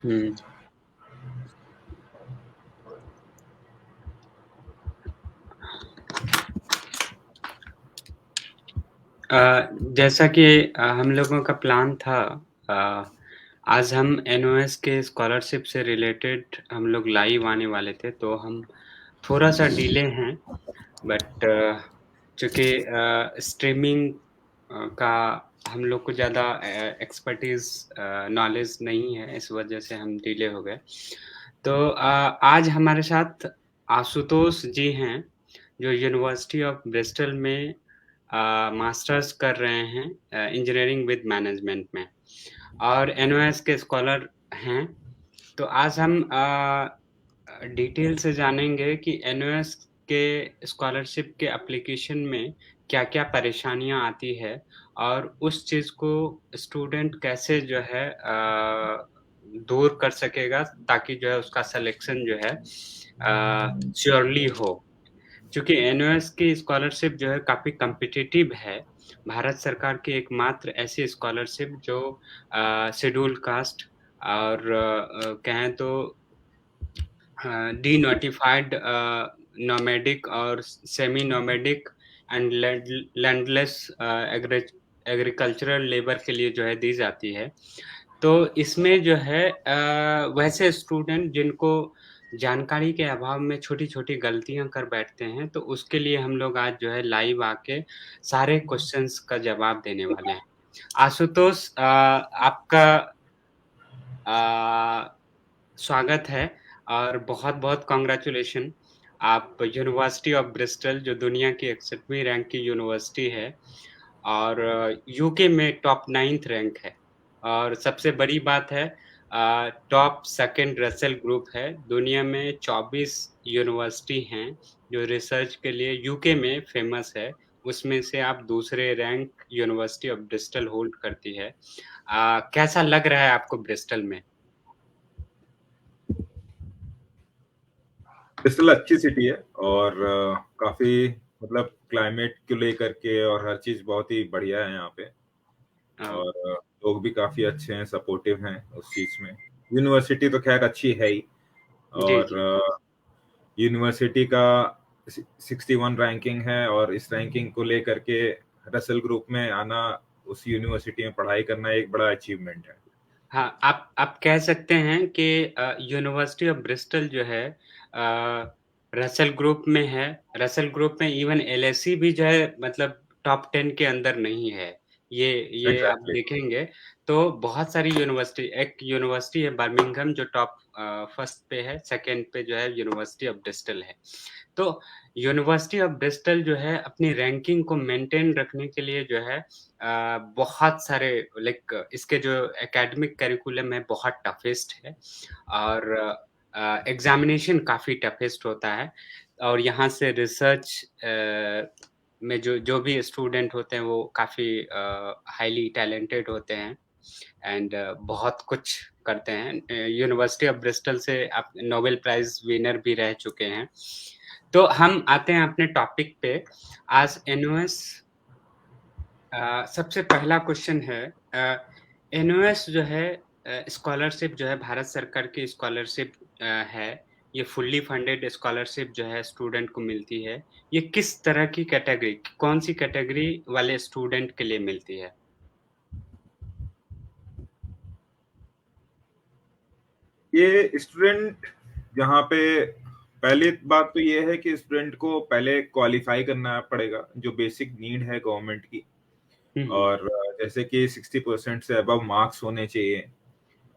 हुँ। जैसा कि हम लोगों का प्लान था अ, आज हम एनओएस के स्कॉलरशिप से रिलेटेड हम लोग लाइव आने वाले थे, तो हम थोड़ा-सा डिले हैं बट चूँकि स्ट्रीमिंग का हम लोग को ज़्यादा एक्सपर्टीज़ नॉलेज नहीं है, इस वजह से हम डिले हो गए। तो आज हमारे साथ आशुतोष जी हैं, जो यूनिवर्सिटी ऑफ ब्रिस्टल में मास्टर्स कर रहे हैं इंजीनियरिंग विद मैनेजमेंट में और एनओएस के स्कॉलर हैं। तो आज हम डिटेल से जानेंगे कि एनओएस के स्कॉलरशिप के एप्लीकेशन में क्या-क्या परेशानियाँ आती है और उस चीज़ को स्टूडेंट कैसे जो है दूर कर सकेगा ताकि जो है उसका सिलेक्शन जो है श्योरली हो। चूँकि एनओएस की स्कॉलरशिप जो है काफ़ी कॉम्पिटिटिव है। भारत सरकार की एकमात्र ऐसी स्कॉलरशिप जो शेड्यूल्ड कास्ट और कहें तो डीनोटिफाइड नोमैडिक और semi nomadic and landless agricultural labour के लिए जो है दी जाती है। तो इसमें जो है वैसे स्टूडेंट जिनको जानकारी के अभाव में छोटी-छोटी गलतियाँ कर बैठते हैं, तो उसके लिए हम लोग आज जो है लाइव आके सारे क्वेश्चन्स का जवाब देने वाले हैं। आशुतोष आपका स्वागत है और बहुत-बहुत कांग्रेचुलेशन। आप यूनिवर्सिटी ऑफ ब्रिस्टल जो दुनिया की 61वीं रैंक की यूनिवर्सिटी है और यूके में टॉप 9th रैंक है और सबसे बड़ी बात है टॉप सेकंड रसेल ग्रुप है। दुनिया में 24 यूनिवर्सिटी हैं जो रिसर्च के लिए यूके में फेमस है, उसमें से आप दूसरे rank university of Bristol hold करती है। कैसा लग रहा है आपको ब्रिस्टल में? ब्रिस्टल अच्छी सिटी है और काफ़ी मतलब क्लाइमेट को लेकर के और हर चीज़ बहुत ही बढ़िया है यहाँ पे अ, और लोग भी काफ़ी अच्छे हैं, सपोर्टिव हैं उस चीज़ में। यूनिवर्सिटी तो ख़ैर अच्छी है ही जी, और जी। यूनिवर्सिटी का 61 रैंकिंग है और इस रैंकिंग को लेकर के रसेल ग्रुप में आना, उस यूनिवर्सिटी में पढ़ाई करना एक बड़ा अचीवमेंट है। हाँ, आप कह सकते हैं कि यूनिवर्सिटी ऑफ ब्रिस्टल जो है रसेल ग्रुप में है। रसेल ग्रुप में इवन एलएसई भी जो है मतलब टॉप 10 के अंदर नहीं है। ये आप एग्ज़ैक्टली। देखेंगे तो बहुत सारी यूनिवर्सिटी एक यूनिवर्सिटी है बर्मिंघम जो टॉप फर्स्ट पे है, सेकंड पे जो है यूनिवर्सिटी ऑफ ब्रिस्टल है। तो यूनिवर्सिटी ऑफ ब्रिस्टल जो है अपनी रैंकिंग को मेंटेन रखने के लिए जो है बहुत सारे लाइक इसके जो एकेडमिक करिकुलम है बहुत टफ़ेस्ट है और एग्ज़ामिनेशन काफ़ी टफ़ेस्ट होता है और यहाँ से रिसर्च में जो जो भी स्टूडेंट होते हैं वो काफ़ी हाइली टैलेंटेड होते हैं एंड बहुत कुछ करते हैं। यूनिवर्सिटी ऑफ ब्रिस्टल से आप नोबेल प्राइज़ विनर भी रह चुके हैं। तो हम आते हैं अपने टॉपिक पे। आज एनओएस सबसे पहला क्वेश्चन है एनओएस जो है स्कॉलरशिप जो है भारत सरकार की स्कॉलरशिप है। ये फुल्ली फंडेड स्कॉलरशिप जो है स्टूडेंट को मिलती है। ये किस तरह की कैटेगरी कौन-सी कैटेगरी वाले स्टूडेंट के लिए मिलती है? ये स्टूडेंट यहाँ पे पहली बात तो ये है कि स्टूडेंट को पहले क्वालिफाई करना पड़ेगा, जो बेसिक नीड है गवर्नमेंट की हुँ, हुँ। और जैसे कि 60% से अबव मार्क्स होने चाहिए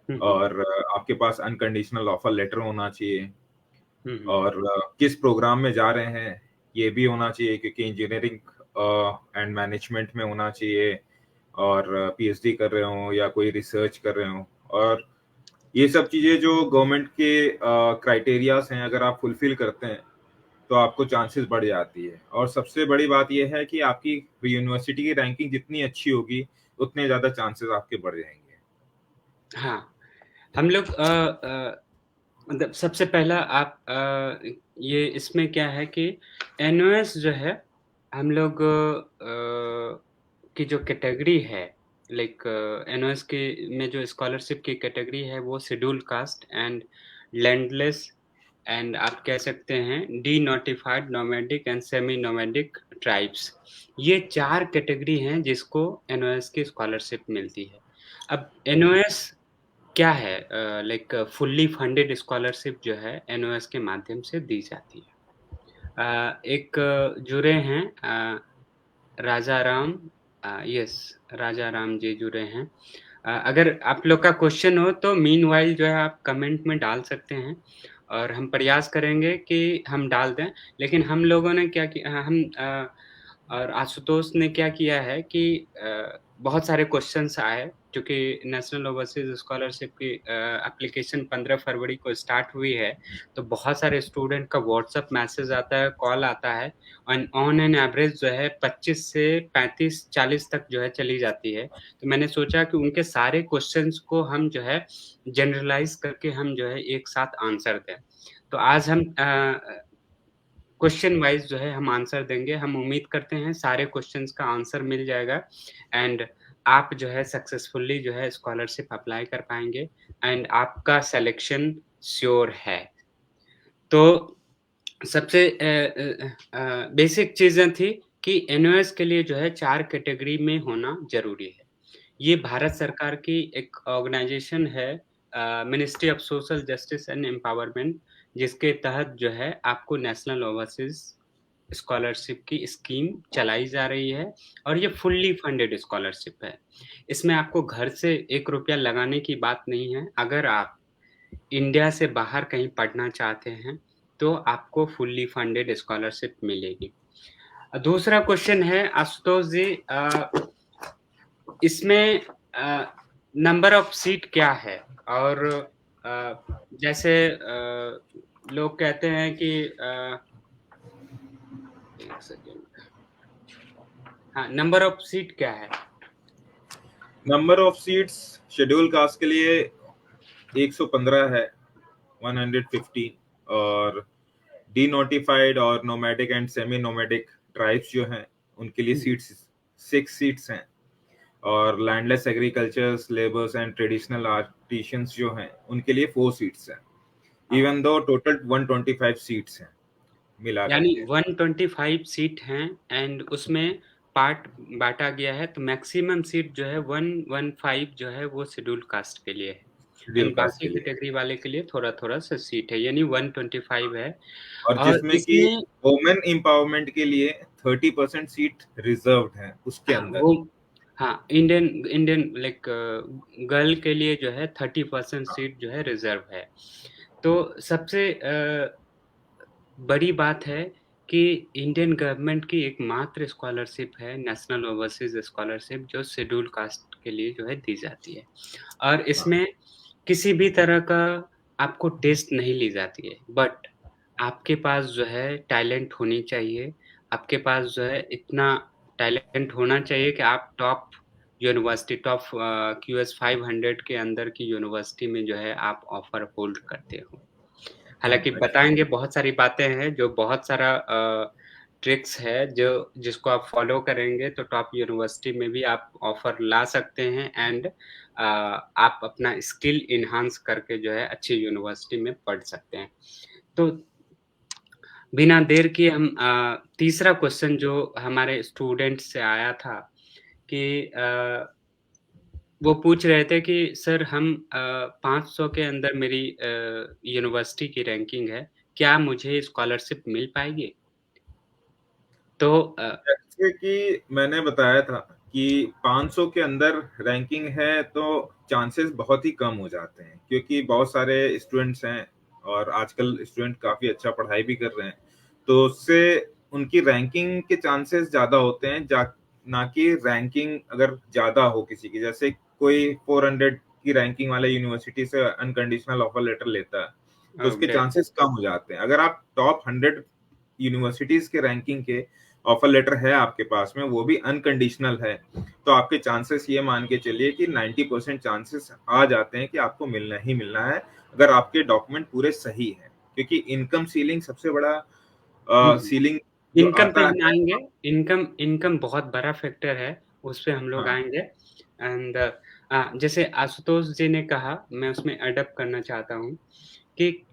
हुँ, हुँ। और आपके पास अनकंडीशनल ऑफर लेटर होना चाहिए हुँ, हुँ। और किस प्रोग्राम में जा रहे हैं ये भी होना चाहिए क्योंकि इंजीनियरिंग एंड मैनेजमेंट में होना चाहिए और पीएचडी कर रहे हो या कोई रिसर्च कर रहे हो और ये सब चीजें जो गवर्नमेंट के क्राइटेरियाज हैं अगर आप फुलफिल करते हैं तो आपको चांसेस बढ़ जाती है और सबसे बड़ी बात यह है कि आपकी यूनिवर्सिटी की रैंकिंग जितनी अच्छी होगी उतने ज्यादा चांसेस आपके बढ़ जाएंगे। हाँ, हम लोग मतलब सबसे पहला आप ये इसमें क्या है कि एनओएस जो है हम लोग की जो कैटेगरी है लाइक एनओएस के में जो स्कॉलरशिप की कैटेगरी है वो scheduled caste and landless and आप कह सकते हैं D notified nomadic and semi nomadic tribes. ये 4 कैटेगरी हैं जिसको एनओएस की स्कॉलरशिप मिलती है। अब एनओएस क्या है? लाइक फुल्ली फंडेड स्कॉलरशिप जो है एनओएस के माध्यम से दी जाती है। एक जुड़े हैं राजा राम यस राजा राम जी जुड़े हैं। अगर आप लोग का क्वेश्चन हो तो मीनवाइल जो है आप कमेंट में डाल सकते हैं और हम प्रयास करेंगे कि हम डाल दें। लेकिन हम लोगों ने क्या किया और आशुतोष ने क्या किया है कि बहुत सारे क्वेश्चन्स आए क्योंकि नेशनल ओवरसीज़ स्कॉलरशिप की एप्लीकेशन 15 फरवरी को स्टार्ट हुई है, तो बहुत सारे स्टूडेंट का व्हाट्सएप मैसेज आता है, कॉल आता है ऑन ऑन एन एवरेज जो है 25 से 35-40 तक जो है चली जाती है। तो मैंने सोचा कि उनके सारे क्वेश्चंस को हम जो है जनरलाइज़ करके हम जो है एक साथ आंसर दें। तो आज हम क्वेश्चन वाइज़ जो है हम आंसर देंगे। हम उम्मीद करते हैं सारे क्वेश्चंस का आंसर मिल जाएगा एंड आप जो है सक्सेसफुली जो है स्कॉलरशिप अप्लाई कर पाएँगे एंड आपका सिलेक्शन श्योर है। तो सबसे बेसिक चीज़ें थी कि एनओएस के लिए जो है 4 कैटेगरी में होना ज़रूरी है। ये भारत सरकार की एक ऑर्गनाइज़ेशन है ministry of social justice and empowerment जिसके तहत जो है आपको नेशनल ओवरसीज़ स्कॉलरशिप की स्कीम चलाई जा रही है और ये फुल्ली फंडेड स्कॉलरशिप है। इसमें आपको घर से ₹1 लगाने की बात नहीं है। अगर आप इंडिया से बाहर कहीं पढ़ना चाहते हैं, तो आपको फुल्ली फंडेड स्कॉलरशिप मिलेगी। दूसरा क्वेश्चन है आशुतोष जी इसमें नंबर ऑफ सीट क्या है? और जैसे लोग कहते हैं कि 1 सेकंड हाँ, नंबर ऑफ सीट क्या है? Number of seats schedule caste के लिए 115 है, 115, और डी नोटिफाइड और nomadic and semi nomadic tribes जो हैं उनके लिए सीट्स 6 सीट्स हैं, और landless agricultures labours and traditional artisans जो हैं उनके लिए 4 सीट्स हैं। इवन दो टोटल 125 सीट्स हैं मिला यानी करके। 125 सीट हैं एंड उसमें पार्ट बाँटा गया है, तो मैक्सिमम सीट जो है 115 जो है वो शेड्यूल्ड कास्ट के लिए है शेड्यूल एंड कास्ट बाकी के लिए, कैटेगरी वाले के लिए थोड़ा-थोड़ा सा सीट है, यानी 125 है और और जिसमें कि इसमें वुमेन एम्पावरमेंट के लिए 30% सीट रिजर्व्ड है उसके हाँ, अंदर। वो हाँ, इंडियन इंडियन लाइक गर्ल के लिए जो है 30% सीट जो है रिज़र्व है। तो सबसे बड़ी बात है कि इंडियन गवर्नमेंट की एकमात्र स्कॉलरशिप है नेशनल ओवरसीज़ स्कॉलरशिप जो शेड्यूल्ड कास्ट के लिए जो है दी जाती है। और हाँ, इसमें किसी भी तरह का आपको टेस्ट नहीं ली जाती है, बट आपके पास जो है टैलेंट होनी चाहिए, आपके पास जो है इतना टैलेंट होना चाहिए कि आप टॉप यूनिवर्सिटी टॉप क्यूएस 500 के अंदर की यूनिवर्सिटी में जो है आप ऑफर होल्ड करते हो। हालाँकि अच्छा। बताएँगे बहुत सारी बातें हैं जो बहुत सारा ट्रिक्स है जो जिसको आप फ़ॉलो करेंगे तो टॉप यूनिवर्सिटी में भी आप ऑफ़र ला सकते हैं एंड आप अपना स्किल एनहांस करके जो है अच्छी यूनिवर्सिटी में पढ़ सकते हैं। तो बिना देर किए हम तीसरा क्वेश्चन जो हमारे स्टूडेंट से आया था कि वो पूछ रहे थे कि सर हम 500 के अंदर मेरी यूनिवर्सिटी की रैंकिंग है, क्या मुझे स्कॉलरशिप मिल पाएगी? तो जैसे कि मैंने बताया था कि 500 के अंदर रैंकिंग है तो चांसेस बहुत ही कम हो जाते हैं, क्योंकि बहुत सारे स्टूडेंट्स हैं और आजकल स्टूडेंट काफी अच्छा पढ़ाई भी कर रहे हैं, तो उससे उनकी रैंकिंग के चांसेस ज्यादा होते हैं ना कि रैंकिंग अगर ज्यादा हो किसी की। जैसे कोई 400 की रैंकिंग वाले यूनिवर्सिटी से अनकंडीशनल ऑफर लेटर लेता है तो ओह उसके ग्रेट! चांसेस कम हो जाते हैं। अगर आप टॉप 100 यूनिवर्सिटीज के रैंकिंग के ऑफर लेटर है आपके पास में, वो भी अनकंडीशनल है, तो आपके चांसेस ये मान के चलिए कि 90% चांसेस आ जाते हैं कि आपको मिलना ही मिलना है, अगर आपके डॉक्यूमेंट पूरे सही हैं। क्योंकि इनकम सीलिंग सबसे बड़ा हुँ, सीलिंग जो इनकम पे आता हम है। आएँगे, इनकम इनकम बहुत बड़ा फैक्टर है, उस पे हम लोग हाँ, आएँगे। एंड जैसे आशुतोष जी ने कहा, मैं उसमें एडप्ट करना चाहता हूँ कि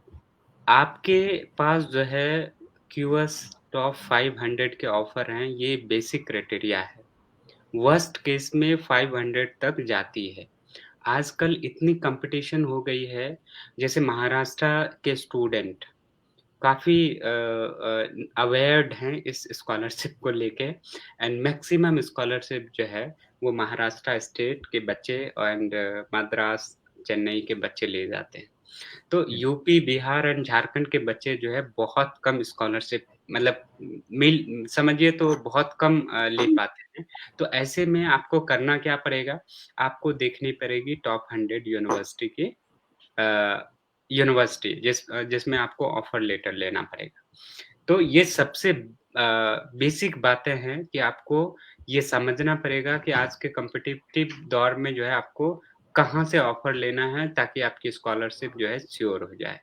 आपके पास जो है क्यूएस टॉप 500 के ऑफर हैं, ये बेसिक क्राइटेरिया है। वर्स्ट केस में 500 तक जाती है। आजकल इतनी कंपटीशन हो गई है, जैसे महाराष्ट्र के स्टूडेंट काफ़ी अवेयर्ड हैं इस स्कॉलरशिप को लेके एंड मैक्सिमम स्कॉलरशिप जो है, वो महाराष्ट्र स्टेट के बच्चे एंड मद्रास, चेन्नई के बच्चे ले जाते हैं। तो हुँ, यूपी, बिहार एंड झारखंड के बच्चे जो है बहुत कम स्कॉलरशिप मतलब मिल समझिए तो बहुत कम ले पाते हैं। तो ऐसे में आपको करना क्या पड़ेगा? आपको देखनी पड़ेगी टॉप 100 यूनिवर्सिटी की यूनिवर्सिटी जिसमें आपको ऑफर लेटर लेना पड़ेगा। तो ये सबसे बेसिक बातें हैं कि आपको ये समझना पड़ेगा कि आज के कॉम्पिटिटिव दौर में जो है आपको कहाँ से ऑफर लेना है ताकि आपकी स्कॉलरशिप जो है सिक्योर हो जाए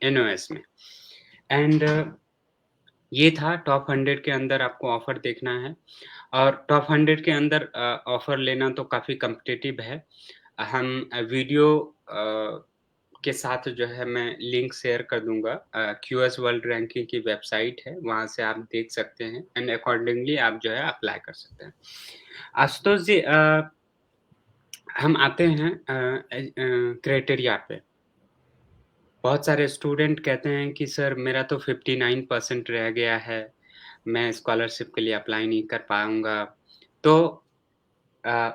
एनओएस में। एंड ये था टॉप 100 के अंदर आपको ऑफर देखना है और टॉप 100 के अंदर ऑफर लेना तो काफ़ी कॉम्पिटिटिव है। हम वीडियो के साथ जो है मैं लिंक शेयर कर दूँगा क्यूएस वर्ल्ड रैंकिंग की वेबसाइट है, वहाँ से आप देख सकते हैं एंड अकॉर्डिंगली आप जो है अप्लाई कर सकते हैं। आशुतोष जी हम आते हैं क्राइटेरिया पे। बहुत सारे स्टूडेंट कहते हैं कि सर मेरा तो 59% रह गया है, मैं स्कॉलरशिप के लिए अप्लाई नहीं कर पाऊँगा। तो अ,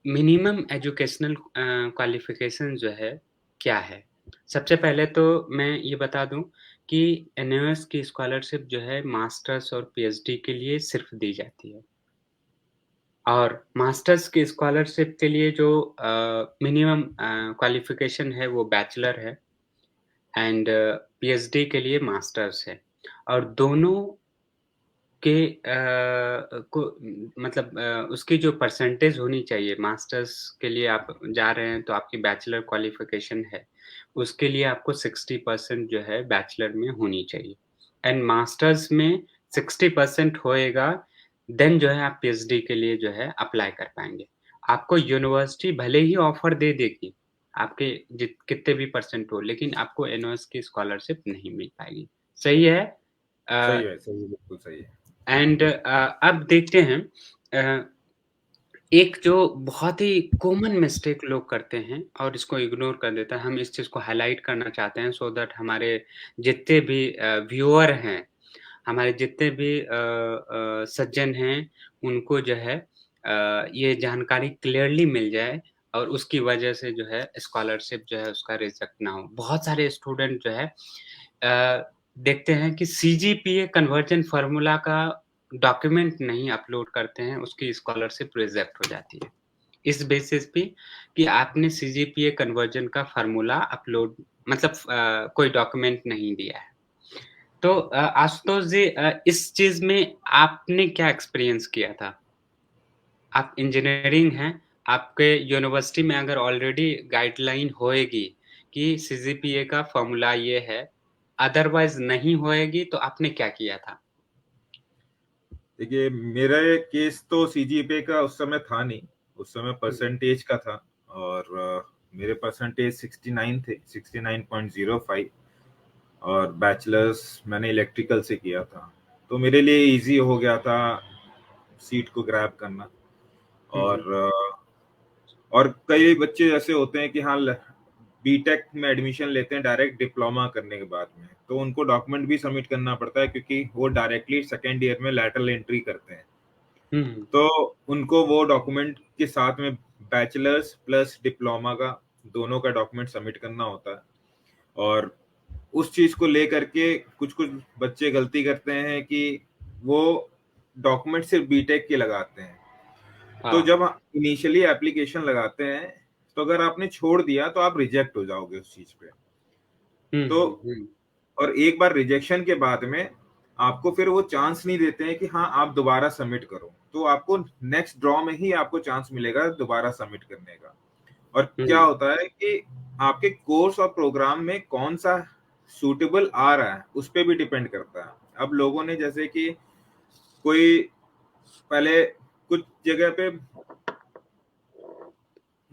मिनिमम एजुकेशनल क्वालिफ़िकेशन जो है, क्या है? सबसे पहले तो मैं ये बता दूँ कि एनएओएस की स्कॉलरशिप जो है मास्टर्स और पीएचडी के लिए सिर्फ़ दी जाती है। और मास्टर्स की स्कॉलरशिप के लिए जो मिनिमम क्वालिफ़िकेशन है वो बैचलर है एंड पीएचडी के लिए मास्टर्स है। और दोनों के को मतलब उसकी जो परसेंटेज होनी चाहिए मास्टर्स के लिए आप जा रहे हैं तो आपकी बैचलर क्वालिफ़िकेशन है, उसके लिए आपको 60% जो है बैचलर में होनी चाहिए एंड मास्टर्स में 60% होएगा, देन जो है आप पीएचडी के लिए जो है अप्लाई कर पाएँगे। आपको यूनिवर्सिटी भले ही ऑफ़र दे देगी, आपके कितने भी परसेंट हो, लेकिन आपको एनओएस की स्कॉलरशिप नहीं मिल पाएगी। सही है? अ सही है, बिल्कुल सही है। एंड अब देखते हैं अ, एक जो बहुत ही कॉमन मिस्टेक लोग करते हैं और इसको इग्नोर कर देते हैं, हम इस चीज़ को हाइलाइट करना चाहते हैं सो दैट हमारे जितने भी व्यूअर हैं, हमारे जितने भी सज्जन हैं, उनको जो है ये जानकारी क्लियरली मिल जाए और उसकी वजह से जो है स्कॉलरशिप जो है उसका रिजेक्ट ना हो। बहुत सारे स्टूडेंट जो है देखते हैं कि सीजीपीए कन्वर्जन फ़ॉर्मूला का डॉक्यूमेंट नहीं अपलोड करते हैं, उसकी स्कॉलरशिप रिजेक्ट हो जाती है। इस बेसिस पे कि आपने सीजीपीए कन्वर्जन का फ़ॉर्मूला अपलोड मतलब कोई डॉक्यूमेंट नहीं दिया है। तो आशुतोष जी इस चीज़ में आपने क्या एक्सपीरियंस किया था? आप इंजीनियरिंग हैं, आपके यूनिवर्सिटी में अगर ऑलरेडी गाइडलाइन होएगी कि सीजीपीए का फ़ॉर्मूला ये है, अदरवाइज़ नहीं होएगी तो आपने क्या किया था? देखिए, मेरा केस तो सीजीपीए का उस समय था नहीं, उस समय हुँ, परसेंटेज का था और मेरे परसेंटेज 69 थे, 69.05 और बैचलर्स मैंने इलेक्ट्रिकल से किया था। तो मेरे लिए ईज़ी हो गया था सीट को ग्रैब करना हुँ, हुँ। और और कई बच्चे ऐसे होते हैं कि हाँ बीटेक में एडमिशन लेते हैं डायरेक्ट डिप्लोमा करने के बाद में, तो उनको डॉक्यूमेंट भी सबमिट करना पड़ता है क्योंकि वो डायरेक्टली सेकेंड ईयर में लैटरल एंट्री करते हैं। हुँ, हुँ। तो उनको वो डॉक्यूमेंट के साथ में बैचलर्स प्लस डिप्लोमा का दोनों का डॉक्यूमेंट सबमिट करना होता है और उस चीज को लेकर के कुछ कुछ बच्चे गलती करते हैं कि वो डॉक्यूमेंट सिर्फ बीटेक के लगाते हैं। तो हाँ। जब इनिशियली एप्लीकेशन लगाते हैं तो अगर आपने छोड़ दिया तो आप रिजेक्ट हो जाओगे उस चीज पे। हुँ, तो हुँ, हुँ। और एक बार रिजेक्शन के बाद में आपको फिर वो चांस नहीं देते हैं कि हाँ आप दोबारा सबमिट करो, तो आपको नेक्स्ट ड्रॉ में ही आपको चांस मिलेगा दोबारा सबमिट करने का। और क्या हुँ, होता है कि आपके कोर्स और प्रोग्राम में कौन सा सूटेबल आ रहा है उस पे भी डिपेंड करता है। अब लोगों ने जैसे कि कोई पहले कुछ जगह पे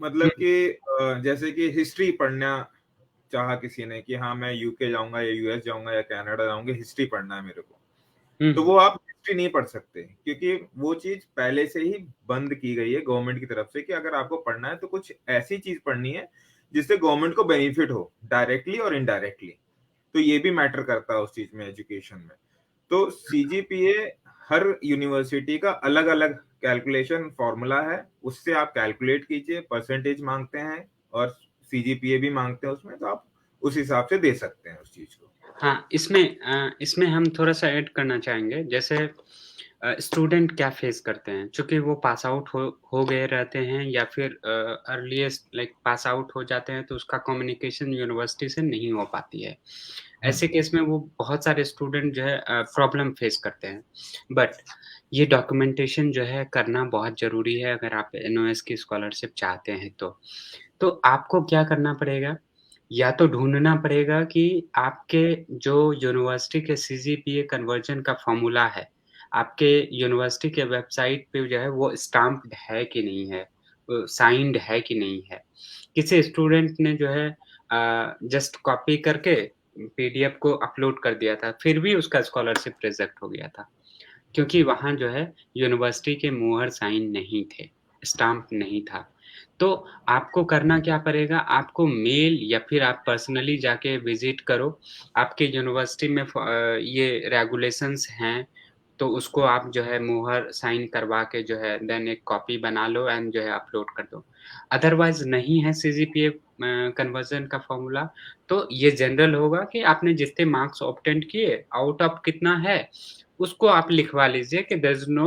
मतलब हुँ, कि जैसे कि हिस्ट्री पढ़ना चाहा किसी ने कि हाँ, मैं यूके जाऊँगा या यूएस जाऊँगा या कनाडा जाऊँगा, हिस्ट्री पढ़ना है मेरे को। हुँ, तो हुँ, वो आप हिस्ट्री नहीं पढ़ सकते क्योंकि वो चीज़ पहले से ही बंद की गई है गवर्नमेंट की तरफ से कि अगर आपको पढ़ना है तो कुछ ऐसी चीज़ पढ़नी है जिससे गवर्नमेंट को बेनिफिट हो, डायरेक्टली और इनडायरेक्टली। तो ये भी मैटर करता है उस चीज़ में एजुकेशन में। तो सीजीपीए हर यूनिवर्सिटी का अलग-अलग कैलकुलेशन फॉर्मूला है, उससे आप कैलकुलेट कीजिए, परसेंटेज माँगते हैं और सीजीपीए भी माँगते हैं उसमें, तो आप उस हिसाब से दे सकते हैं उस चीज़ को। हाँ, इसमें हम थोड़ा-सा ऐड करना चाहेंगे, जैसे स्टूडेंट क्या फेस करते हैं, चूँकि वो पास आउट हो गए रहते हैं या फिर अर्लीस्ट लाइक पास आउट हो जाते हैं, तो उसका कम्युनिकेशन यूनिवर्सिटी से नहीं हो पाती है। हुँ, ऐसे केस में वो बहुत सारे स्टूडेंट जो है प्रॉब्लम फेस करते हैं। बट ये डॉक्यूमेंटेशन जो है करना बहुत ज़रूरी है अगर आप एनओएस की स्कॉलरशिप चाहते हैं तो। तो आपको क्या करना पड़ेगा? या तो ढूँढना पड़ेगा कि आपके जो यूनिवर्सिटी के सीजीपीए कन्वर्जन का फ़ॉर्मूला है, आपके यूनिवर्सिटी के वेबसाइट पे जो है वो स्टाम्प्ड है कि नहीं है, साइन्ड है कि नहीं है। किसी स्टूडेंट ने जो है जस्ट कॉपी करके पीडीएफ को अपलोड कर दिया था, फिर भी उसका स्कॉलरशिप रिजेक्ट हो गया था। क्योंकि वहाँ जो है यूनिवर्सिटी के मुहर साइन नहीं थे, स्टाम्प नहीं था। तो आपको करना क्या पड़ेगा, आपको मेल या फिर आप पर्सनली जाके विज़िट करो। आपके यूनिवर्सिटी में ये रेगुलेशंस हैं, तो उसको आप जो है मुहर साइन करवा के जो है देन एक कॉपी बना लो एंड जो है अपलोड कर दो। अदरवाइज़ नहीं है सीजीपीए कन्वर्ज़न का फ़ॉर्मूला, तो ये जनरल होगा कि आपने जितने मार्क्स ऑब्टेन किए, आउट ऑफ कितना है, उसको आप लिखवा लीजिए कि there is no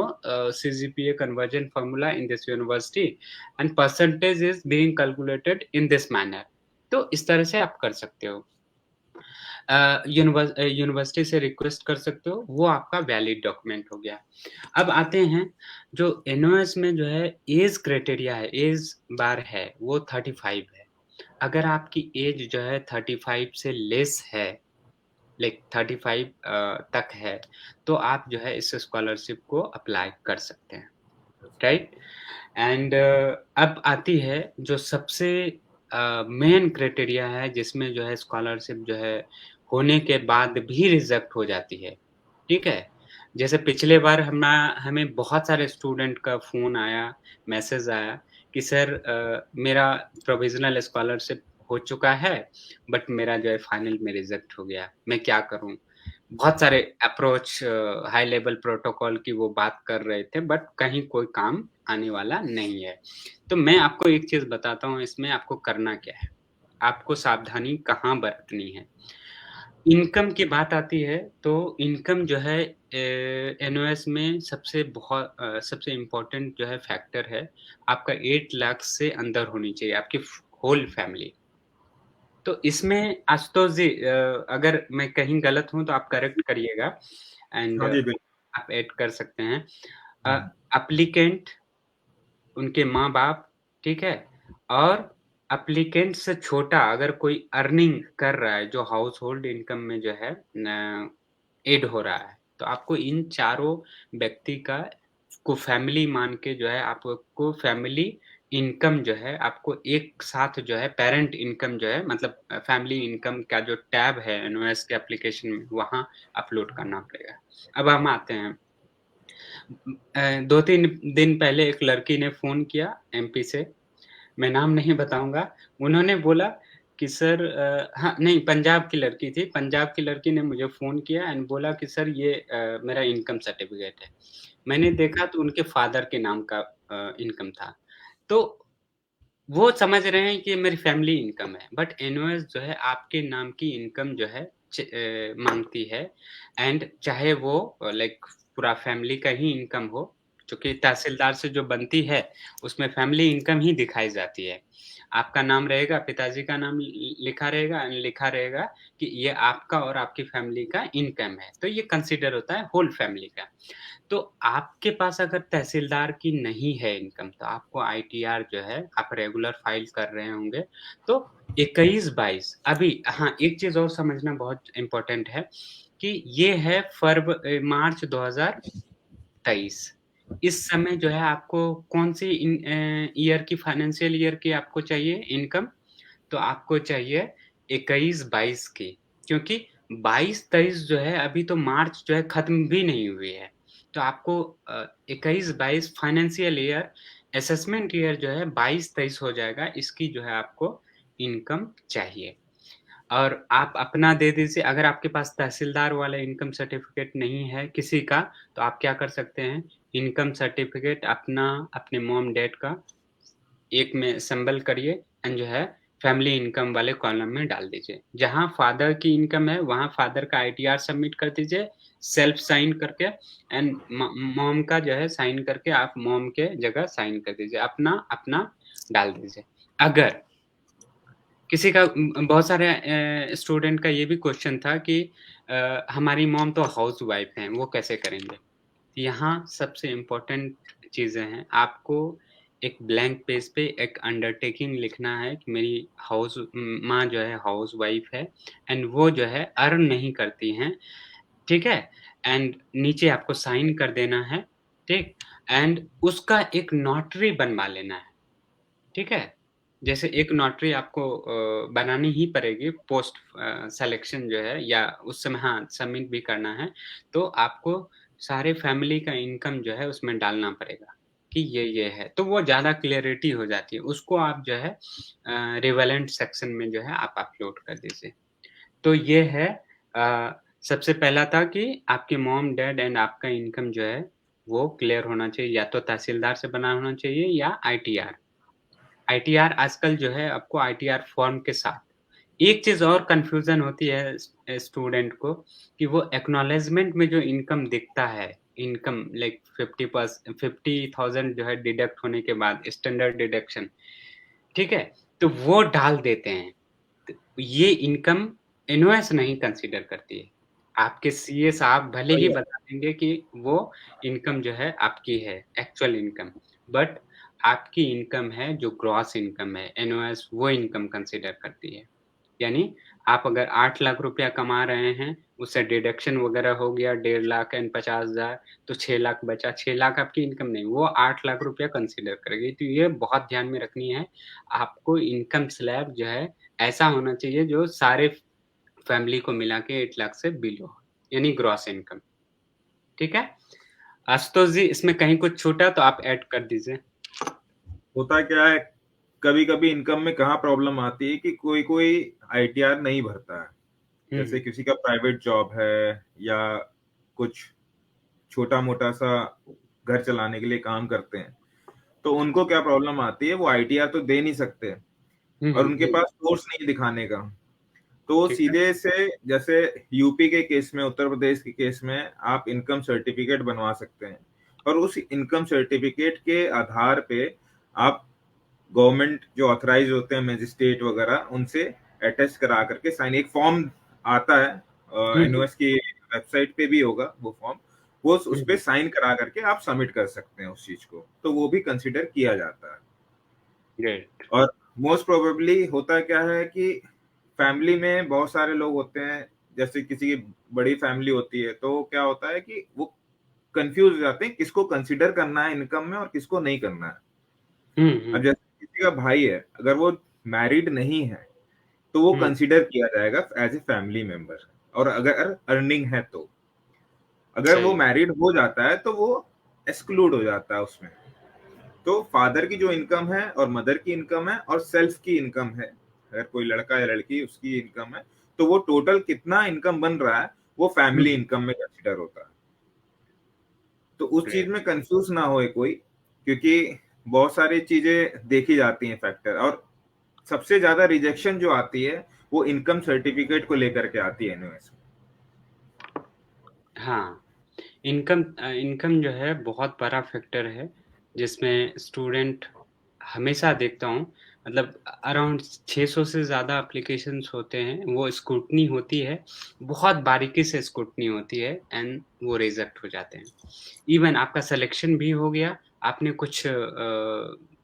CGPA conversion formula in this university and percentage is being calculated in this manner। तो इस तरह से आप कर सकते हो। यूनिवर्सिटी से रिक्वेस्ट कर सकते हो, वो आपका वैलिड डॉक्यूमेंट हो गया। अब आते हैं जो एनओएस में जो है ऐज क्राइटेरिया है, ऐज बार है, वो 35 है। अगर आपकी ऐज जो है 35 से लेस है, लाइक 35 तक है, तो आप जो है इस स्कॉलरशिप को अप्लाई कर सकते हैं, राइट? एंड अब आती है जो सबसे मेन क्राइटेरिया है जिसमें जो है स्कॉलरशिप जो है होने के बाद भी रिजेक्ट हो जाती है, ठीक है? जैसे पिछले बार हमें बहुत सारे स्टूडेंट का फ़ोन आया, मैसेज आया कि सर मेरा प्रोविज़नल स्कॉलरशिप हो चुका है, बट मेरा जो है फाइनल में रिजेक्ट हो गया, मैं क्या करूँ? बहुत सारे अप्रोच हाई लेवल प्रोटोकॉल की वो बात कर रहे थे बट कहीं कोई काम आने वाला नहीं है। तो मैं आपको एक चीज़ बताता हूँ इसमें आपको करना क्या है? आपको सावधानी कहाँ बरतनी है? इनकम की बात आती है तो इनकम जो है एनओएस में सबसे इम्पोर्टेंट जो है फैक्टर है, आपका 8 लाख से अंदर होनी चाहिए आपकी होल फैमिली। तो इसमें आशुतोष जी अगर मैं कहीं गलत हूँ तो आप करेक्ट करिएगा एंड हाँ जी, बिल्कुल। आप ऐड कर सकते हैं। हुँ, अ, एप्लीकेंट, उनके माँ-बाप, ठीक है? और एप्लीकेंट से छोटा अगर कोई अर्निंग कर रहा है, जो हाउसहोल्ड इनकम में जो है न ऐड हो रहा है, तो आपको इन चारों व्यक्ति को फैमिली मान के जो है आपको फैमिली इनकम जो है आपको एक साथ जो है पैरेंट इनकम जो है मतलब फैमिली इनकम का जो टैब है एनओएस के एप्लीकेशन में, वहाँ अपलोड करना पड़ेगा। अब हम आते हैं 2-3 दिन पहले एक लड़की ने फ़ोन किया एमपी से, मैं नाम नहीं बताऊँगा। उन्होंने बोला कि सर हाँ, नहीं पंजाब की लड़की थी, पंजाब की लड़की ने मुझे फ़ोन किया एंड बोला कि सर ये मेरा इनकम सर्टिफ़िकेट है। मैंने देखा तो उनके फ़ादर के नाम का इनकम था। तो वो समझ रहे हैं कि ये मेरी फैमिली इनकम है, बट एनओएस जो है आपके नाम की इनकम जो है माँगती है एंड चाहे वो लाइक पूरा फैमिली का ही इनकम हो, चूँकि तहसीलदार से जो बनती है, उसमें फैमिली इनकम ही दिखाई जाती है। आपका नाम रहेगा, पिताजी का नाम लिखा रहेगा एंड लिखा रहेगा कि ये आपका और आपकी फैमिली का इनकम है, तो ये कंसीडर होता है होल फैमिली का। तो आपके पास अगर तहसीलदार की नहीं है इनकम, तो आपको आईटीआर जो है, आप रेगुलर फाइल कर रहे होंगे, तो 21-22 अभी हाँ, एक चीज़ और समझना बहुत इम्पोर्टेंट है कि ये है मार्च 2023। इस समय जो है आपको कौन-सी ईयर की फाइनेंशियल ईयर की आपको चाहिए इनकम? तो आपको चाहिए 21-22 की, क्योंकि 22-23 जो है अभी तो मार्च जो है खत्म भी नहीं हुई है। तो आपको 21-22 फाइनेंशियल ईयर असेसमेंट ईयर जो है 22-23 हो जाएगा, इसकी जो है आपको इनकम चाहिए। और आप अपना दे दीजिए, अगर आपके पास तहसीलदार वाला इनकम सर्टिफ़िकेट नहीं है किसी का, तो आप क्या कर सकते हैं, इनकम सर्टिफ़िकेट अपना, अपने मॉम-डैड का एक में संबल करिए एंड जो है फैमिली इनकम वाले कॉलम में डाल दीजिए। जहाँ फादर की इनकम है, वहाँ फादर का आईटीआर सबमिट कर दीजिए, सेल्फ साइन करके एंड मॉम का जो है साइन करके आप मॉम के जगह साइन कर दीजिए। अपना, अपना डाल दीजिए। अगर किसी का बहुत सारे स्टूडेंट का ये भी क्वेश्चन था कि हमारी मॉम तो हाउसवाइफ हैं, वो कैसे करेंगे? यहाँ सबसे इम्पोर्टेंट चीज़ें हैं, आपको एक ब्लैंक पेज पे एक अंडरटेकिंग लिखना है कि मेरी माँ जो है हाउसवाइफ है एंड वो जो है अर्न नहीं करती हैं, ठीक है? एंड नीचे आपको साइन कर देना है, ठीक? एंड उसका एक नोटरी बनवा लेना है। ठीक है? जैसे एक नोटरी आपको बनानी ही पड़ेगी पोस्ट सिलेक्शन जो है या उस समय हाँ, सबमिट भी करना है, तो आपको सारे फैमिली का इनकम जो है उसमें डालना पड़ेगा, कि ये है। तो वो ज़्यादा क्लैरिटी हो जाती है, उसको आप जो है रिलेवेंट सेक्शन में जो है आप अपलोड कर दीजिए। तो ये है सबसे पहला था कि आपके मॉम-डैड एंड आपका इनकम जो है, वो क्लियर होना चाहिए, या तो तहसीलदार से बना होना चाहिए या आईटीआर। आईटीआर आजकल जो है आपको आईटीआर फॉर्म के साथ एक चीज़ और कन्फ्यूज़न होती है स्टूडेंट को कि वो एक्नॉलेजमेंट में जो इनकम दिखता है, इनकम लाइक 50,000 जो है डिडक्ट होने के बाद स्टैंडर्ड डिडक्शन, ठीक है? तो वो डाल देते हैं। त ये इनकम इनवॉइस नहीं कंसीडर करती है। आपके सीए साहब भले ही वही है। बता देंगे कि वो इनकम जो है आपकी है, एक्चुअल इनकम, बट आपकी इनकम है जो ग्रॉस इनकम है, एनओएस वो इनकम कंसीडर करती है। यानी आप अगर 8 लाख रुपया कमा रहे हैं, उससे डिडक्शन वगैरह हो गया 1.5 लाख एंड 50,000 तो 6 लाख बचा, 6 लाख आपकी इनकम नहीं, वो 8 लाख रुपया कंसीडर करेगी। तो ये बहुत ध्यान में रखनी है, आपको इनकम स्लैब जो है ऐसा होना चाहिए जो सारे फैमिली को मिला के 8 लाख से बिलो हो, यानी ग्रॉस इनकम, ठीक है? आशुतोष जी इसमें कहीं कुछ छूटा तो आप ऐड कर दीजिए। होता क्या है, कभी-कभी इनकम में कहाँ प्रॉब्लम आती है कि कोई-कोई आईटीआर नहीं भरता है। जैसे हुँ, किसी का प्राइवेट जॉब है या कुछ छोटा-मोटा सा घर चलाने के लिए काम करते हैं। तो उनको क्या प्रॉब्लम आती है, वो आईटीआर तो दे नहीं सकते हुँ, और हुँ, उनके पास सोर्स नहीं दिखाने का। तो वो ठीक है। सीधे से जैसे यूपी के केस में, उत्तर प्रदेश के केस में आप इनकम सर्टिफिकेट बनवा सकते हैं और उस इनकम सर्टिफिकेट के आधार पे आप गवर्नमेंट जो ऑथराइज होते हैं मजिस्ट्रेट वगैरह उनसे अटेस्ट करा करके साइन एक फॉर्म आता हुँ, है हुँ, एनओएस की वेबसाइट पे भी होगा वो फॉर्म, वो हुँ, उस पे हुँ, साइन करा करके आप सबमिट कर सकते हैं उस चीज को, तो वो भी कंसिडर किया जाता है। ग्रेट। और मोस्ट प्रोबेबली होता क्या है कि फैमिली में बहुत सारे लोग होते हैं, जैसे किसी की बड़ी फैमिली होती है तो क्या होता है कि वो कंफ्यूज हो जाते हैं किसको कंसिडर करना है इनकम में और किसको नहीं करना है। हुँ, अब हुँ, जैसे किसी का भाई है, अगर वो मैरिड नहीं है तो वो हुँ, कंसिडर किया जाएगा एज ए फैमिली मेंबर, और अगर अर्निंग है तो अगर वो सही। मैरिड हो जाता है तो वो एक्सक्लूड हो जाता है उसमें। तो फादर की जो इनकम है और मदर की इनकम है और सेल्फ की इनकम है, अगर कोई लड़का या लड़की उसकी इनकम है, तो वो टोटल कितना इनकम बन रहा है वो हुँ, फैमिली हुँ, इनकम में कंसिडर होता है। तो उस चीज में ग्रेट। कंफ्यूज ना होए कोई, क्योंकि बहुत सारी चीजें देखी जाती हैं फैक्टर, और सबसे ज्यादा रिजेक्शन जो आती है वो इनकम सर्टिफिकेट को लेकर के आती है एनओएस में। हाँ, इनकम जो है बहुत बड़ा फैक्टर है, जिसमें स्टूडेंट हमेशा देखता हूँ मतलब अराउंड 600 से ज़्यादा एप्लीकेशंस होते हैं, वो स्क्रूटनी होती है, बहुत बारीकी से स्क्रूटनी होती है एंड वो रिजेक्ट हो जाते हैं। इवन आपका सिलेक्शन भी हो गया, आपने कुछ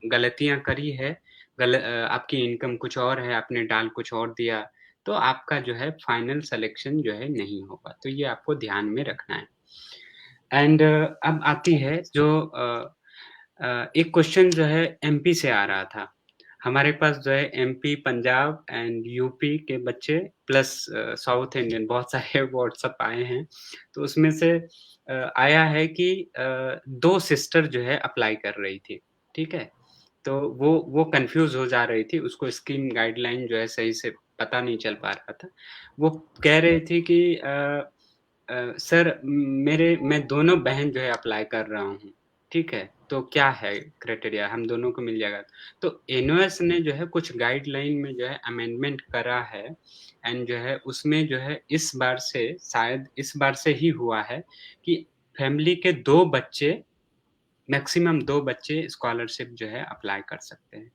गलतियाँ करी है, आपकी इनकम कुछ और है, आपने डाल कुछ और दिया, तो आपका जो है फाइनल सिलेक्शन जो है नहीं होगा, तो ये आपको ध्यान में रखना है। एंड अब आती है जो एक क्वेश्चन जो है एमपी से आ रहा था। हमारे पास जो है एमपी, पंजाब एंड यूपी के बच्चे प्लस साउथ इंडियन बहुत सारे व्हाट्सएप आए हैं। तो उसमें से आया है कि 2 सिस्टर जो है अप्लाई कर रही थी, ठीक है? तो वो कन्फ्यूज़ हो जा रही थी, उसको स्कीम गाइडलाइन जो है सही से पता नहीं चल पा रहा था। वो कह रही थी कि सर मैं दोनों बहन जो है अप्लाई कर रहा हूँ, ठीक है? तो क्या है क्राइटेरिया हम दोनों को मिल जाएगा। तो एनओएस ने जो है कुछ गाइडलाइन में जो है अमेंडमेंट करा है एंड जो है उसमें जो है इस बार से शायद इस बार से ही हुआ है कि फैमिली के 2 बच्चे मैक्सिमम 2 बच्चे स्कॉलरशिप जो है अप्लाई कर सकते हैं।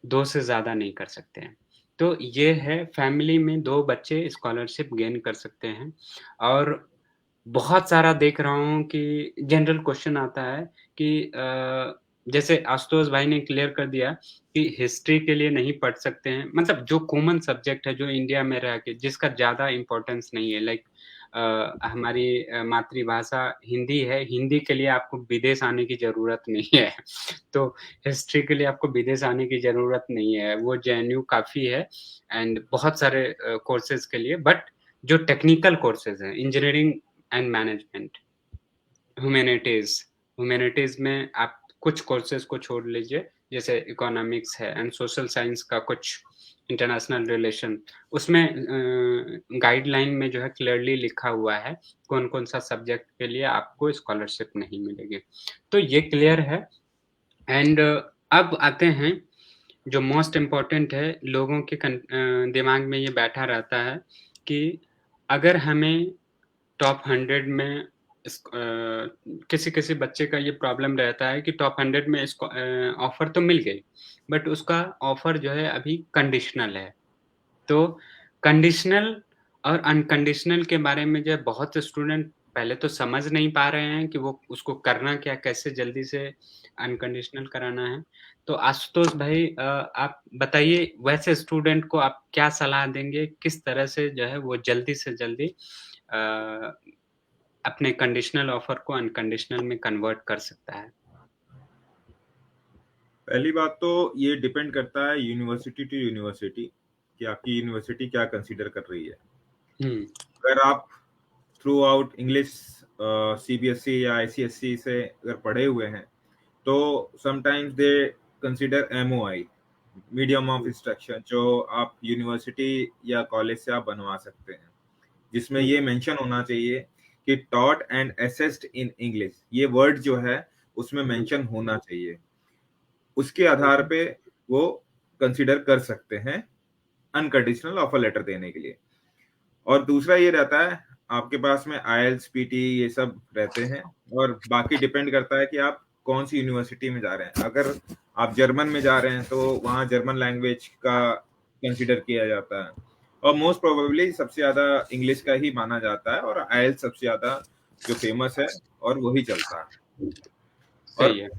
2 से ज़्यादा नहीं कर सकते हैं। तो ये है फैमिली में 2 बच्चे स्कॉलरशिप गेन कर सकते हैं और बहुत सारा देख रहा हूँ कि जनरल क्वेश्चन आता है कि जैसे आशुतोष भाई ने क्लियर कर दिया कि हिस्ट्री के लिए नहीं पढ़ सकते हैं। मतलब जो कॉमन सब्जेक्ट है, जो इंडिया में रह के जिसका ज़्यादा इम्पोर्टेंस नहीं है लाइक हमारी मातृभाषा हिंदी है, हिंदी के लिए आपको विदेश आने की ज़रूरत नहीं है। तो हिस्ट्री के लिए आपको विदेश आने की ज़रूरत नहीं है, वो जेएनयू काफ़ी है एंड बहुत सारे कोर्सेज़ के लिए बट जो टेक्निकल कोर्सेज़ हैं, engineering and management, humanities humanities में आप कुछ कोर्सेज़ को छोड़ लीजिए, जैसे इकोनॉमिक्स है एंड सोशल साइंस का कुछ इंटरनेशनल रिलेशन, उसमें गाइडलाइन में जो है क्लियरली लिखा हुआ है, कौन-कौन सा सब्जेक्ट के लिए आपको स्कॉलरशिप नहीं मिलेगी। तो ये क्लियर है एंड अब आते हैं जो मोस्ट इम्पोर्टेंट है, लोगों के दिमाग में ये बैठा रहता है कि अगर हमें टॉप 100 में किसी-किसी बच्चे का ये प्रॉब्लम रहता है कि टॉप 100 में इसको ऑफ़र तो मिल गई, बट उसका ऑफ़र जो है अभी कंडीशनल है। तो कंडीशनल और अनकंडीशनल के बारे में जो है बहुत से स्टूडेंट पहले तो समझ नहीं पा रहे हैं कि वो उसको करना क्या, कैसे जल्दी से अनकंडीशनल कराना है। तो आशुतोष भाई आप बताइए वैसे स्टूडेंट को आप क्या सलाह देंगे? किस तरह से जो है वो जल्दी से जल्दी अ, अपने कंडीशनल ऑफर को अनकंडीशनल में कन्वर्ट कर सकता है? पहली बात तो ये डिपेंड करता है यूनिवर्सिटी टू यूनिवर्सिटी कि आपकी यूनिवर्सिटी क्या कंसीडर कर रही है। हुँ, अगर आप थ्रू आउट इंग्लिश सीबीएसई या आईसीएसई से अगर पढ़े हुए हैं तो sometimes they consider MOI, medium of hmm, instruction, जो आप यूनिवर्सिटी या कॉलेज से आप बनवा सकते हैं, जिसमें हुँ, ये मेंशन होना चाहिए कि taught and assessed in English, ये वर्ड जो है उसमें हुँ, मेंशन होना चाहिए। उसके आधार ओके, पे वो कंसीडर कर सकते हैं अनकंडीशनल ऑफर लेटर देने के लिए। और दूसरा ये रहता है, आपके पास में आईएलटीएस, पीटी ये सब रहते हैं, और बाकी डिपेंड करता है कि आप कौन सी यूनिवर्सिटी में जा रहे हैं। अगर आप जर्मन में जा रहे हैं तो वहाँ जर्मन लैंग्वेज का कंसीडर किया जाता है, और मोस्ट प्रोबेबली सबसे ज्यादा इंग्लिश का ही माना जाता है, और आईएलटीएस सबसे ज्यादा जो फेमस है और वही चलता है। सही और है।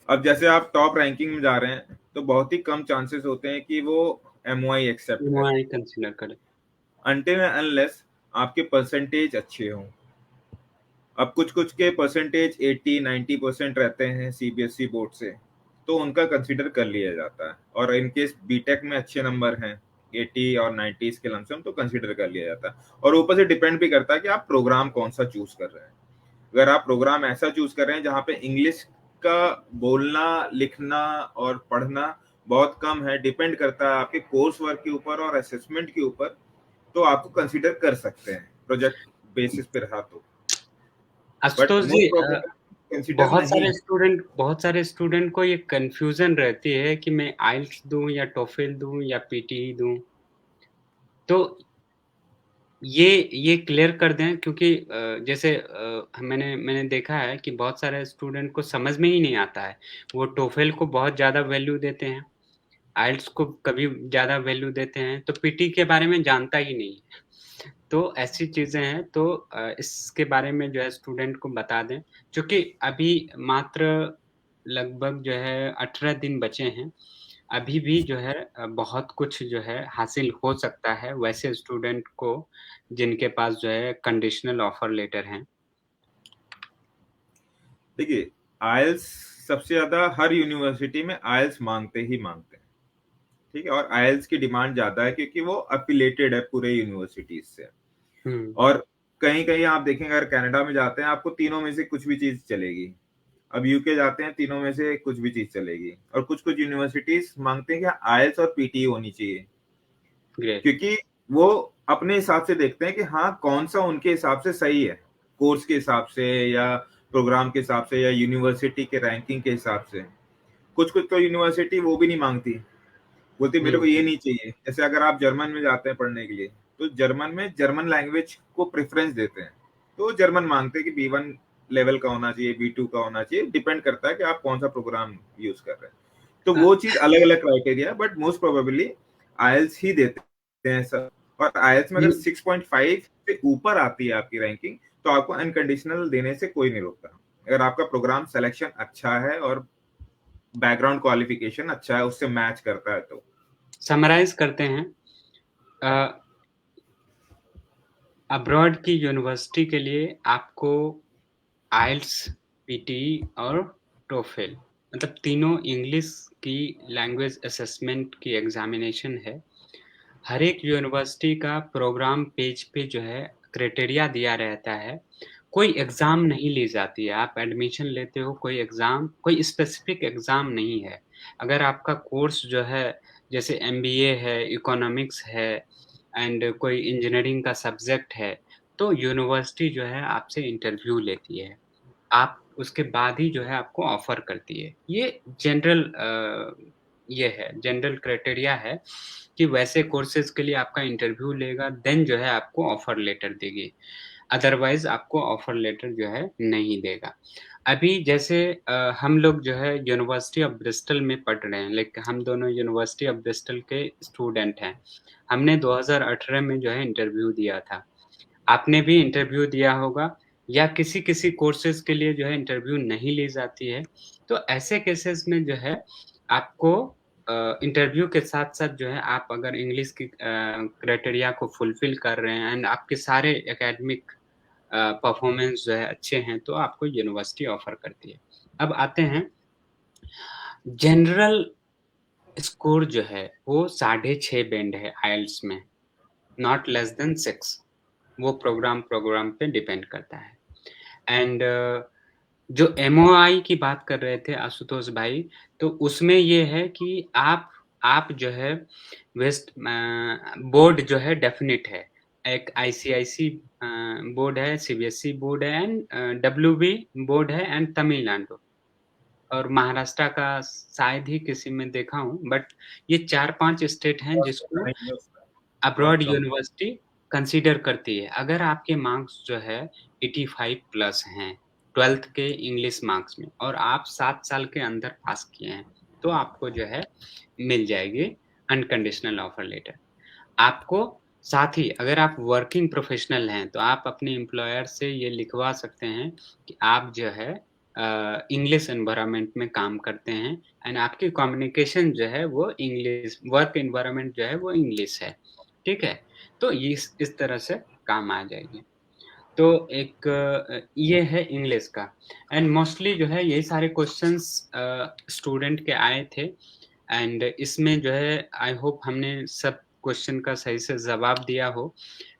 अब जैसे आप टॉप रैंकिंग में जा रहे हैं तो बहुत ही कम चांसेस होते हैं कि वो एमओआई एक्सेप्ट करे, वही कंसीडर करें। अनटिल अनलेस आपके परसेंटेज अच्छे हों। अब कुछ कुछ के परसेंटेज 80-90% रहते हैं सीबीएसई बोर्ड से, तो उनका कंसीडर कर लिया जाता है, और इनकेस बीटेक में अच्छे नंबर हैं 80 और 90 के लमसम, तो कंसीडर कर लिया जाता है। और ऊपर से डिपेंड भी करता है कि आप प्रोग्राम कौन सा चूज कर रहे हैं। अगर आप प्रोग्राम ऐसा चूज कर रहे हैं जहाँ पे इंग्लिश का बोलना, लिखना और पढ़ना बहुत कम है, डिपेंड करता है आपके कोर्स वर्क के ऊपर और असेसमेंट के ऊपर, तो आपको कंसीडर कर सकते हैं प्रोजेक्ट बेसिस पे रहा तो। But Ashutosh ji most probably consider नहीं है। बहुत सारे स्टूडेंट को ये कन्फ्यूज़न रहती है कि मैं आइल्स दूँ या टोफेल दूँ या पीटीई दूँ। तो ये क्लियर कर दें क्योंकि जैसे मैंने देखा है कि बहुत सारे स्टूडेंट को समझ में ही नहीं आता है। वो टोफेल को बहुत ज़्यादा वैल्यू देते हैं, आइल्स को कभी ज़्यादा वैल्यू देते हैं, तो पीटी के बारे में जानता ही नहीं है। तो ऐसी चीज़ें हैं तो इसके बारे में जो है स्टूडेंट को बता दें, क्योंकि अभी मात्र लगभग जो है 18 दिन बचे हैं अभी भी जो है बहुत कुछ जो है हासिल हो सकता है वैसे स्टूडेंट को जिनके पास जो है कंडीशनल ऑफर लेटर हैं। देखिए, आईएलटीएस सबसे ज़्यादा हर यूनिवर्सिटी में आईएलटीएस माँगते ही माँगते हैं, ठीक है? और आईएलटीएस की डिमांड ज़्यादा है क्योंकि वो एफिलिएटेड है पूरे यूनिवर्सिटीज़ से। हुँ, और कहीं-कहीं आप देखेंगे अगर कनाडा में जाते हैं, आपको तीनों में से कुछ भी चीज़ चलेगी। अब यूके जाते हैं, तीनों में से कुछ भी चीज़ चलेगी। और कुछ-कुछ यूनिवर्सिटीज़ माँगते हैं कि आईएलटीएस और पीटी होनी चाहिए, ग्रेट। क्योंकि वो अपने हिसाब से देखते हैं कि हाँ, कौन-सा उनके हिसाब से सही है, कोर्स के हिसाब से या प्रोग्राम के हिसाब से या यूनिवर्सिटी के रैंकिंग के हिसाब से। कुछ-कुछ तो यूनिवर्सिटी वो भी नहीं माँगती, बोलती मेरे को हुँ, ये नहीं चाहिए। जैसे अगर आप जर्मन में जाते हैं पढ़ने के लिए, तो जर्मन में जर्मन लैंग्वेज को प्रेफ़रेंस देते हैं। तो जर्मन माँगते हैं कि बी1 लेवल का होना चाहिए, बी2 का होना चाहिए, डिपेंड करता है कि आप कौन-सा प्रोग्राम यूज़ कर रहे हैं। तो अ, वो चीज़ अलग-अलग क्राइटेरिया है, बट मोस्ट प्रोबेबली आईएलटीएस ही देते हैं सब। और आईएलटीएस में ये अगर 6.5 से ऊपर आती है आपकी रैंकिंग, तो आपको अनकंडीशनल देने से कोई नहीं रोकता। अगर आपका प्रोग्राम सिलेक्शन अच्छा है और बैकग्राउंड क्वालिफिकेशन अच्छा है, उससे मैच करता है तो। समराइज़ करते हैं। अ, अब्रॉड की यूनिवर्सिटी के लिए आपको आइल्ट्स, पीटी और टोफेल मतलब तीनों इंग्लिश की लैंग्वेज असेसमेंट की एग्ज़ामिनेशन है। हर एक यूनिवर्सिटी का प्रोग्राम पेज पे जो है क्राइटेरिया दिया रहता है। कोई एग्ज़ाम नहीं ली जाती है, आप एडमिशन लेते हो कोई एग्ज़ाम कोई स्पेसिफ़िक एग्ज़ाम नहीं है। अगर आपका कोर्स जो है जैसे एमबीए है, इकोनॉमिक्स है एंड कोई इंजीनियरिंग का सब्जेक्ट है, तो यूनिवर्सिटी जो है आपसे इंटरव्यू लेती है। आप उसके बाद ही जो है आपको ऑफ़र करती है। ये जनरल ये है जनरल क्राइटेरिया है कि वैसे कोर्सेज़ के लिए आपका इंटरव्यू लेगा देन जो है आपको ऑफ़र लेटर देगी। अदरवाइज़ आपको ऑफ़र लेटर जो है नहीं देगा। अभी जैसे हम लोग जो है यूनिवर्सिटी ऑफ ब्रिस्टल में पढ़ रहे हैं लाइक हम दोनों यूनिवर्सिटी ऑफ ब्रिस्टल के स्टूडेंट हैं। हमने 2018 में जो है इंटरव्यू दिया था। आपने भी इंटरव्यू दिया होगा या किसी-किसी कोर्सेज़ के लिए जो है इंटरव्यू नहीं ली जाती है। तो ऐसे केसेज़ में जो है आपको इंटरव्यू के साथ-साथ जो है आप अगर इंग्लिश की क्राइटेरिया को फुलफ़िल कर रहे हैं एंड आपके सारे एकेडमिक परफ़ॉर्मेंस जो है अच्छे हैं, तो आपको यूनिवर्सिटी ऑफ़र करती है। अब आते हैं जनरल स्कोर जो है वो 6.5 बैंड है आईएलटीएस में, नॉट लेस देन 6 वो प्रोग्राम पे डिपेंड करता है। एंड जो एमओआई की बात कर रहे थे आशुतोष भाई, तो उसमें ये है कि आप जो है बोर्ड जो है डेफ़िनिट है। एक आईसीआईसी बोर्ड है, सीबीएसई बोर्ड है एंड डब्ल्यूबी बोर्ड है एंड तमिलनाडु और महाराष्ट्र का शायद ही किसी में देखा हूँ, बट ये 4-5 स्टेट हैं जिसको नहीं है उसमें, बहुत अब्रॉड कम। यूनिवर्सिटी कंसीडर करती है। अगर आपके मार्क्स जो है 85 प्लस हैं, 12th के इंग्लिश मार्क्स में और आप 7 साल के अंदर पास किए हैं, तो आपको जो है मिल जाएगी अनकंडीशनल ऑफर लेटर। आपको साथ ही अगर आप वर्किंग प्रोफेशनल हैं, तो आप अपने एम्प्लॉयर से ये लिखवा सकते हैं कि आप जो है इंग्लिश एनवायरनमेंट में काम करते हैं एंड आपकी कम्युनिकेशन जो है वो इंग्लिश वर्क एनवायरनमेंट जो है वो इंग्लिश है, ठीक है? तो इस तरह से काम आ जाएगी। तो एक ये है इंग्लिश का एंड मोस्टली जो है यही सारे क्वेश्चंस स्टूडेंट के आए थे एंड इसमें जो है आई होप हमने सब क्वेश्चन का सही से जवाब दिया हो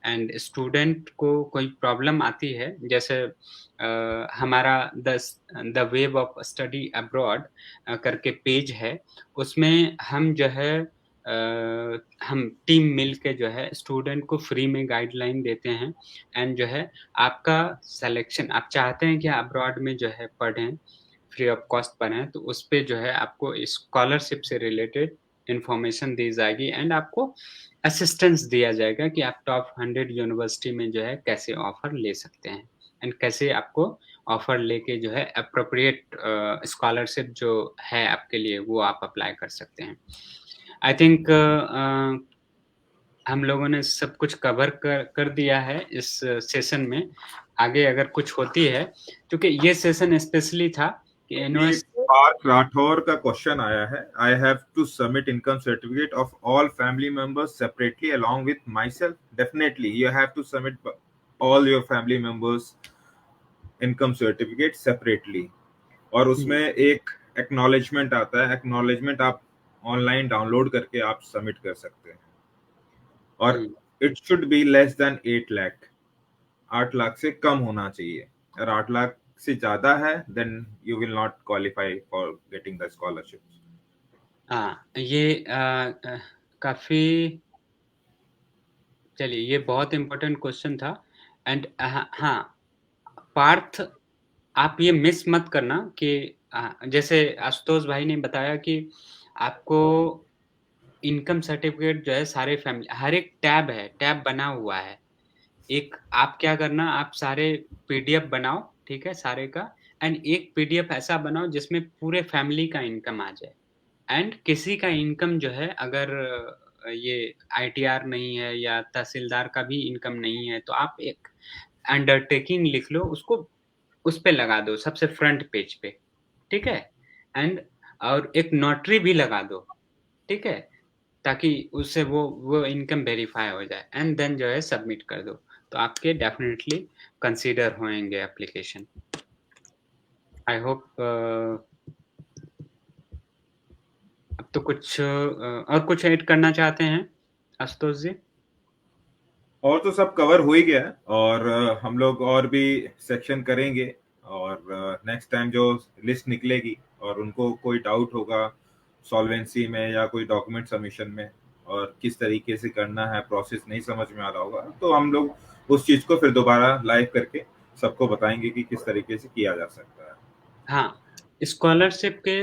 एंड स्टूडेंट को कोई प्रॉब्लम आती है जैसे हमारा the wave of study abroad करके पेज है उसमें हम जो है हम टीम मिल के जो है स्टूडेंट को फ्री में गाइडलाइन देते हैं एंड जो है आपका सिलेक्शन आप चाहते हैं कि अब्रॉड में जो है पढ़ें, फ्री ऑफ कॉस्ट पढ़ें, तो उस पे जो है आपको स्कॉलरशिप से रिलेटेड इन्फॉर्मेशन दी जाएगी एंड आपको असिस्टेंस दिया जाएगा कि आप टॉप 100 यूनिवर्सिटी में जो है कैसे ऑफ़र ले सकते हैं एंड कैसे आपको ऑफ़र लेके जो है एप्रोप्रिएट स्कॉलरशिप जो है आपके लिए वो आप अप्लाई कर सकते हैं। आई थिंक हम लोगों ने सब कुछ कवर कर दिया है इस सेशन में। आगे अगर कुछ होती है क्योंकि ये सेशन स्पेशली था कि ये एनओएस पार्थ राठौर का क्वेश्चन आया है, I have to submit income certificate of all family members separately along with myself? Definitely you have to submit all your family members income certificate separately, और उसमें एक acknowledgement आता है, एक्नॉलेजमेंट आप online download करके आप submit कर सकते हैं, और it should be less than 8 lakh, 8 lakh से कम होना चाहिए। अगर 8 लाख से ज्यादा है then you will not qualify for getting the scholarship. हाँ, ये काफ़ी, चलिए ये बहुत इम्पोर्टेंट क्वेश्चन था। एंड हाँ, पार्थ, आप ये मिस मत करना कि जैसे आशुतोष भाई ने बताया कि आपको इनकम सर्टिफिकेट जो है सारे फैमिली, हर एक टैब है, टैब बना हुआ है। एक आप क्या करना, आप सारे पीडीएफ बनाओ, ठीक है, सारे का, एंड एक पीडीएफ ऐसा बनाओ जिसमें पूरे फैमिली का इनकम आ जाए। एंड किसी का इनकम जो है, अगर ये आईटीआर नहीं है या तहसीलदार का भी इनकम नहीं है, तो आप एक अंडरटेकिंग लिख लो, उसको उस पे लगा दो सबसे फ्रंट पेज पे, ठीक है? एंड और एक नोटरी भी लगा दो, ठीक है? ताकि उससे वो इनकम वेरीफाई हो जाए, एंड देन जो है सबमिट कर दो, तो आपके डेफिनेटली कंसीडर होंगे एप्लीकेशन। आई होप अब तो कुछ और कुछ ऐड करना चाहते हैं आशुतोष जी? और तो सब कवर हो ही गया है, और हम लोग और भी सेक्शन करेंगे, और नेक्स्ट टाइम जो लिस्ट निकलेगी और उनको कोई डाउट होगा सॉल्वेंसी में या कोई डॉक्यूमेंट सबमिशन में, और किस तरीके से करना है, प्रोसेस नहीं समझ में आ रहा होगा, तो हम लोग उस चीज को फिर दोबारा लाइव करके सबको बताएंगे कि किस तरीके से किया जा सकता है। हाँ, स्कॉलरशिप के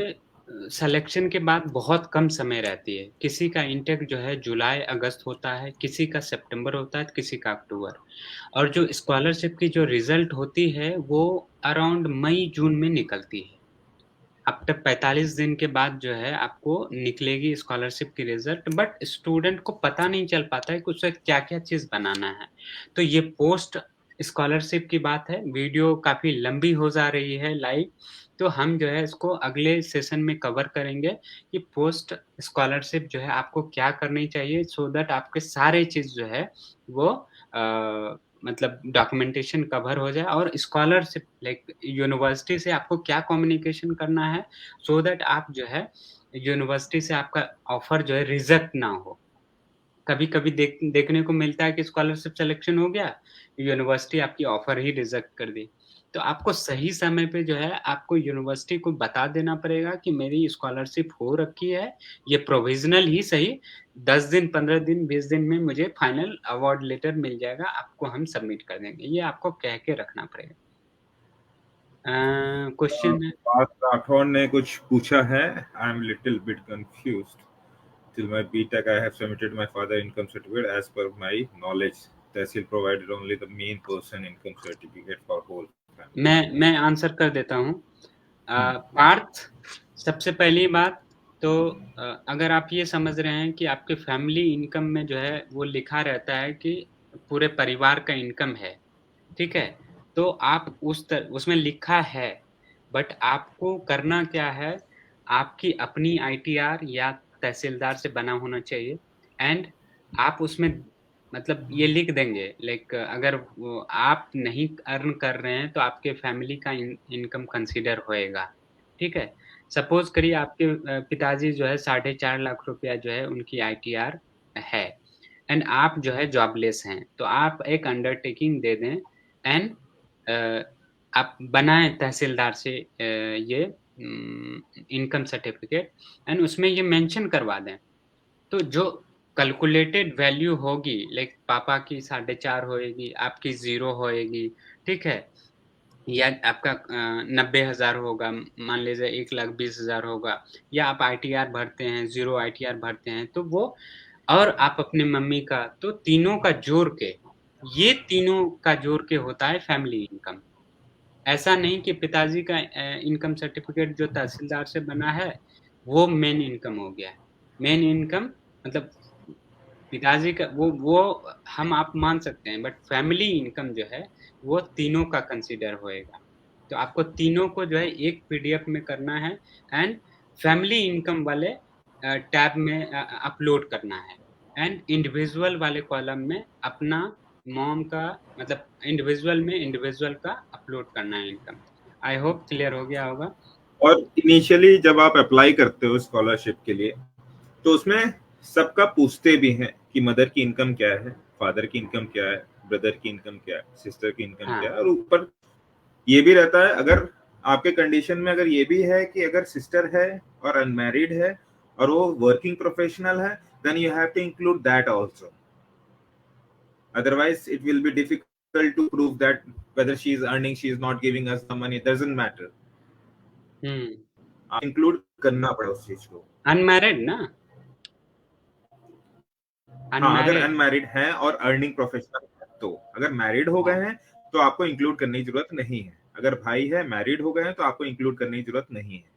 सिलेक्शन के बाद बहुत कम समय रहती है। किसी का इंटेक जो है जुलाई अगस्त होता है, किसी का सितंबर होता है, किसी का अक्टूबर, और जो स्कॉलरशिप की जो रिजल्ट होती है वो अराउंड मई जून में निकलती है। आफ्टर 45 दिन के बाद जो है आपको निकलेगी स्कॉलरशिप की रिजल्ट, बट स्टूडेंट को पता नहीं चल पाता है कि उसे क्या-क्या चीज़ बनाना है। तो ये पोस्ट स्कॉलरशिप की बात है, वीडियो काफ़ी लंबी हो जा रही है लाइव, तो हम जो है इसको अगले सेशन में कवर करेंगे कि पोस्ट स्कॉलरशिप जो है आपको क्या करनी चाहिए, सो दैट आपके सारे चीज़ जो है वो मतलब डॉक्यूमेंटेशन कवर हो जाए, और स्कॉलरशिप लाइक यूनिवर्सिटी से आपको क्या कम्युनिकेशन करना है, सो दैट आप जो है यूनिवर्सिटी से आपका ऑफर जो है रिजेक्ट ना हो। कभी-कभी देखने को मिलता है कि स्कॉलरशिप सिलेक्शन हो गया, यूनिवर्सिटी आपकी ऑफर ही रिजेक्ट कर दी। तो आपको सही समय पे जो है आपको यूनिवर्सिटी को बता देना पड़ेगा कि मेरी स्कॉलरशिप हो रखी है, ये प्रोविज़नल ही सही, 10 दिन, 15 दिन, 20 दिन में मुझे फाइनल अवार्ड लेटर मिल जाएगा, आपको हम सबमिट कर देंगे। ये आपको कह के रखना पड़ेगा। क्वेश्चन है, पार्थ राठौर ने कुछ पूछा है, I am little bit confused. Till my BTech, I have submitted my father income certificate. As per my knowledge, Tehsil provided only the main person income certificate for whole family. मैं answer कर देता हूँ। हम्म, पार्थ, सबसे पहली बात तो अगर आप ये समझ रहे हैं कि आपके फैमिली इनकम में जो है वो लिखा रहता है कि पूरे परिवार का इनकम है, ठीक है? तो आप उसमें लिखा है, बट आपको करना क्या है, आपकी अपनी आईटीआर या तहसीलदार से बना होना चाहिए, एंड आप उसमें मतलब ये लिख देंगे लाइक अगर वो आप नहीं अर्न कर रहे हैं तो आपके फैमिली का इनकम कंसीडर होएगा, ठीक है? सपोज़ करिए आपके पिताजी जो है 4.5 लाख रुपया जो है उनकी आईटीआर है, एंड आप जो है जॉबलेस हैं, तो आप एक अंडरटेकिंग दे दें, एंड आप बनाएँ तहसीलदार से ये इनकम सर्टिफ़िकेट, एंड उसमें ये मेंशन करवा दें। तो जो कैलकुलेटेड वैल्यू होगी लाइक पापा की 4.5 होएगी, आपकी 0 होएगी, ठीक है? या आपका 90,000 होगा, मान लीजिए 1,20,000 होगा, या आप आईटीआर भरते हैं, 0 आईटीआर भरते हैं, तो वो, और आप अपने मम्मी का, तो तीनों का जोड़ के, ये तीनों का जोड़ के होता है फैमिली इनकम। ऐसा नहीं कि पिताजी का इनकम सर्टिफ़िकेट जो तहसीलदार से बना है, वो मेन इनकम हो गया। मेन इनकम मतलब पिताजी का वो हम आप मान सकते हैं, बट फैमिली इनकम जो है, वो तीनों का कंसीडर होएगा। तो आपको तीनों को जो है एक पीडीएफ में करना है एंड फैमिली इनकम वाले टैब में अपलोड करना है एंड इंडिविजुअल वाले कॉलम में अपना मॉम का मतलब इंडिविजुअल का अपलोड करना है इनकम। आई होप क्लियर हो गया होगा। और इनिशियली जब आप अप्लाई करते हो स्कॉलरशिप के लिए, तो उसमें सबका पूछते भी हैं कि मदर की इनकम क्या है, फादर की इनकम क्या है, ब्रदर की इनकम क्या है, सिस्टर की इनकम क्या है, हाँ। और ऊपर ये भी रहता है अगर आपके कंडीशन में अगर ये भी है कि अगर सिस्टर है और अनमैरिड है और वो वर्किंग प्रोफेशनल है, then you have to include that also, otherwise it will be difficult to prove that whether she is earning, she is not giving us the money, it doesn't matter, hmm. Include करना पड़े उस चीज को। Unmarried ना? हाँ, अगर unmarried. Unmarried हैं और अर्निंग प्रोफेशनल है तो, अगर मैरिड हो हाँ। गए हैं तो आपको इंक्लूड करने की जरूरत नहीं है, अगर भाई है मैरिड हो गए हैं तो आपको इंक्लूड करने की जरूरत नहीं है।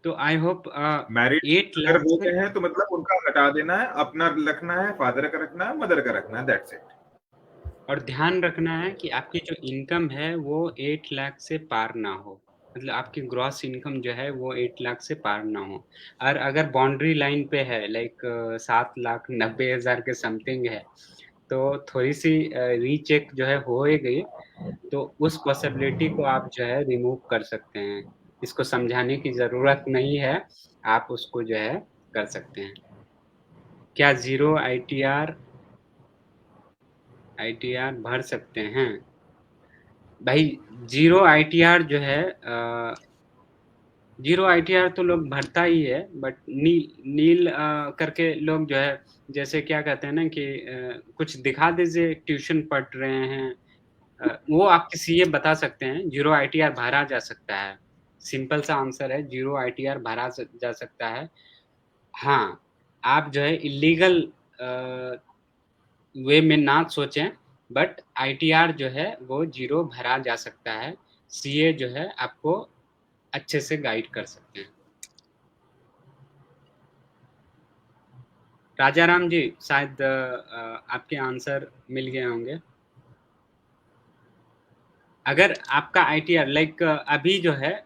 तो आई होप मैरिड 8 लाख अगर हो से। गए हैं तो मतलब उनका हटा देना है, अपना रखना है, फादर का रखना है, मदर का रखना है, दैट्स इट। और ध्यान रखना है कि आपकी जो इनकम है वो 8 लाख से पार ना हो। मतलब आपकी ग्रॉस इनकम जो है वो 8 लाख से पार ना हो। और अगर बाउंड्री लाइन पे है लाइक 7,90,000 के समथिंग है तो थोड़ी सी रीचेक जो है हो ही गई। तो उस पॉसिबिलिटी को आप जो है रिमूव कर सकते हैं। इसको समझाने की जरूरत नहीं है, आप उसको जो है कर सकते हैं। क्या जीरो आईटीआर भर सकते हैं? भाई जीरो आईटीआर जो है जीरो आईटीआर तो लोग भरता ही है बट नील करके लोग जो है जैसे क्या कहते हैं ना कि कुछ दिखा दीजिए ट्यूशन पढ़ रहे हैं। वो आपके सीए बता सकते हैं जीरो आईटीआर भरा जा सकता है। सिंपल सा आंसर है, जीरो आईटीआर भरा जा सकता है। हाँ, आप जो है इलीगल वे में ना सोचें, बट आईटीआर जो है वो जीरो भरा जा सकता है। सीए जो है आपको अच्छे से गाइड कर सकते हैं। राजाराम जी शायद आपके आंसर मिल गए होंगे। अगर आपका आईटीआर लाइक अभी जो है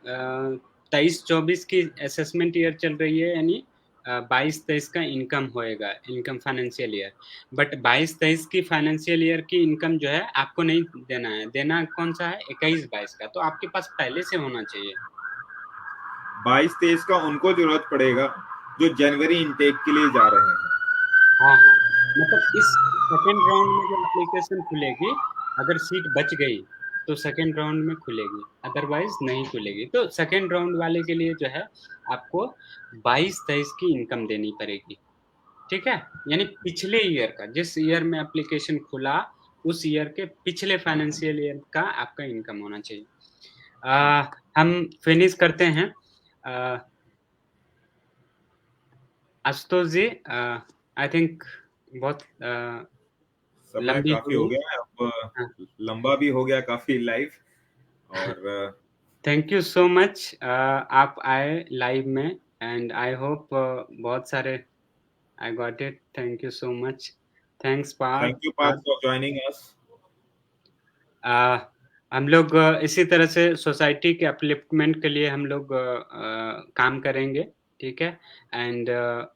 23-24 की असेसमेंट ईयर चल रही है, यानी 22-23 का इनकम होएगा, इनकम फाइनेंशियल ईयर। बट 22-23 की फाइनेंशियल ईयर की इनकम जो है आपको नहीं देना है। देना कौन सा है? 21-22 का। तो आपके पास पहले से होना चाहिए। 22-23 का उनको जरूरत पड़ेगा जो जनवरी इनटेक के लिए जा रहे हैं। हाँ हाँ, मतलब इस सेकेंड राउंड में जो एप्लीकेशन खुलेगी, अगर सीट बच गई तो सेकेंड राउंड में खुलेगी, अदरवाइज नहीं खुलेगी। तो सेकेंड राउंड वाले के लिए जो है आपको 22-23 की इनकम देनी पड़ेगी। ठीक है, यानी पिछले ईयर का, जिस ईयर में एप्लीकेशन खुला उस ईयर के पिछले फाइनेंशियल ईयर का आपका इनकम होना चाहिए। हम फिनिश करते हैं। आशुतोष जी, आई थिंक बहुत समय लंबी काफी हो हुई। गया अब, हाँ, लंबा भी हो गया काफी लाइव, और थैंक यू सो मच आप आए लाइव में एंड आई होप बहुत सारे I got it. Thank you so much. Thanks thank you Parth Parth. For joining us. हम लोग इसी तरह से सोसाइटी के अपलिफ्टमेंट के लिए हम लोग काम करेंगे। ठीक है, एंड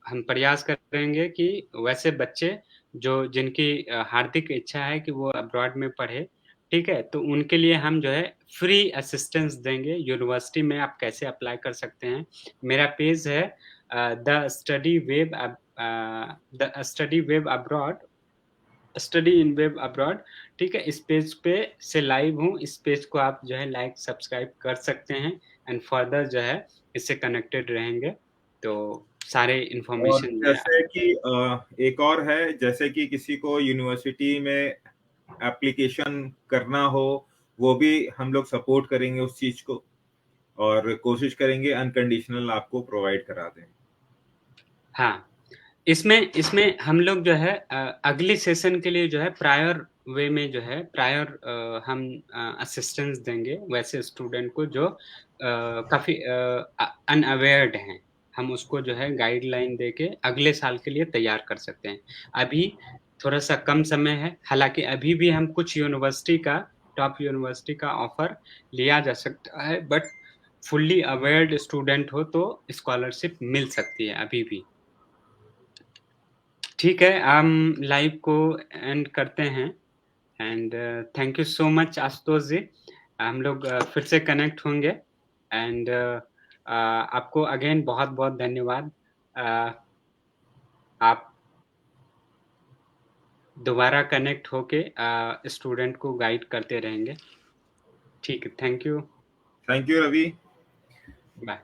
हम प्रयास करेंगे कि वैसे बच्चे जो जिनकी हार्दिक इच्छा है कि वो अब्रॉड में पढ़े, ठीक है, तो उनके लिए हम जो है फ्री असिस्टेंस देंगे। यूनिवर्सिटी में आप कैसे अप्लाई कर सकते हैं, मेरा पेज है the study web abroad, study in web abroad. ठीक है, इस पेज पे से लाइव हूँ। इस पेज को आप जो है लाइक सब्सक्राइब कर सकते हैं एंड फर्दर जो है इससे कनेक्टेड रहेंगे। तो सारे और इंफॉर्मेशन जो है। जैसे कि एक और है, जैसे कि किसी को यूनिवर्सिटी में एप्लीकेशन करना हो, वो भी हम लोग सपोर्ट करेंगे उस चीज को, और कोशिश करेंगे अनकंडीशनल आपको प्रोवाइड करा दें। हाँ, इसमें इसमें हम लोग जो है अगली सेशन के लिए जो है प्रायर वे में जो है प्रायर हम असिस्टेंस देंगे वैसे स्टूडेंट को जो काफी अनअवेयर्ड हैं। हम उसको जो है गाइडलाइन देके अगले साल के लिए तैयार कर सकते हैं। अभी थोड़ा सा कम समय है, हालांकि अभी भी हम कुछ यूनिवर्सिटी का टॉप यूनिवर्सिटी का ऑफ़र लिया जा सकता है, बट फुल्ली अवेयर्ड स्टूडेंट हो तो स्कॉलरशिप मिल सकती है अभी भी। ठीक है, हम लाइव को एंड करते हैं and thank you so much Ashutosh ji. हम लोग फिर से कनेक्ट होंगे एंड आपको अगेन बहुत-बहुत धन्यवाद। अ, आप दोबारा कनेक्ट होके स्टूडेंट को गाइड करते रहेंगे। ठीक है, thank you, thank you Ravi. Bye.